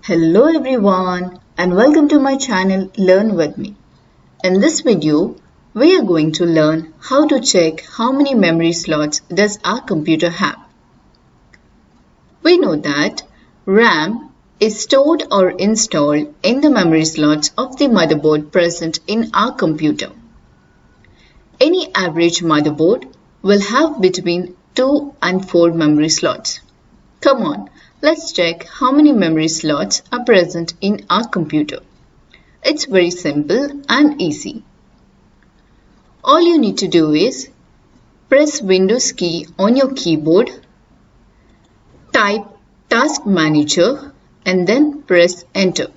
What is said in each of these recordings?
Hello everyone and welcome to my channel Learn With Me. In this video, we are going to learn how to check how many memory slots does our computer have. We know that RAM is stored or installed in the memory slots of the motherboard present in our computer. Any average motherboard will have between 2 and 4 memory slots. Come on, let's check how many memory slots are present in our computer. It's very simple and easy. All you need to do is press Windows key on your keyboard, type Task Manager and then press Enter.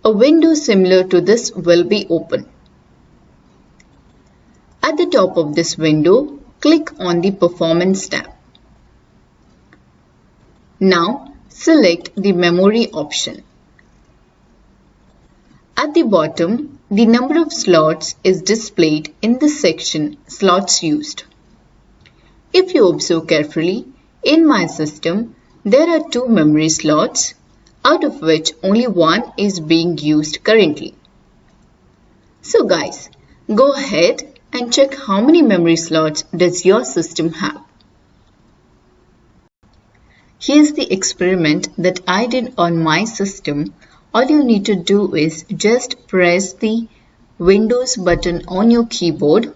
A window similar to this will be open. At the top of this window, click on the Performance tab. Now, select the memory option. At the bottom, the number of slots is displayed in the section Slots Used. If you observe carefully, in my system, there are 2 memory slots, out of which only one is being used currently. So guys, go ahead and check how many memory slots does your system have. Here's the experiment that I did on my system. All you need to do is just press the Windows button on your keyboard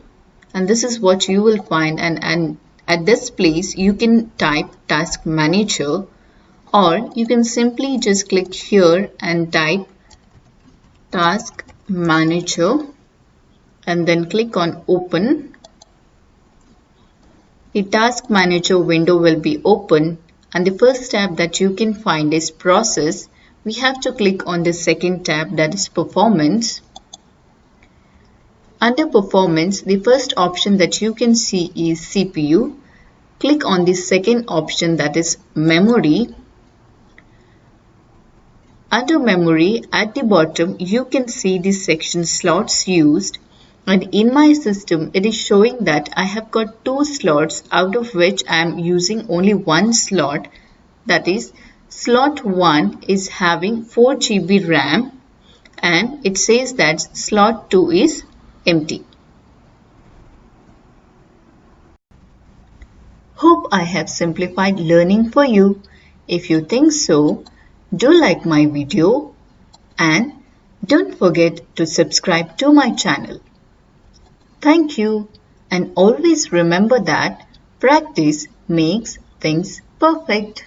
and this is what you will find, and at this place you can type Task Manager, or you can simply just click here and type Task Manager and then click on Open. The Task Manager window will be open. And the first tab that you can find is Process. We have to click on the second tab, that is Performance. Under Performance, the first option that you can see is CPU. Click on the second option, that is Memory. Under Memory, at the bottom, you can see the section Slots Used. And in my system, it is showing that I have got 2 slots, out of which I am using only 1 slot. That is, slot 1 is having 4 GB RAM and it says that slot 2 is empty. Hope I have simplified learning for you. If you think so, do like my video and don't forget to subscribe to my channel. Thank you, and always remember that practice makes things perfect.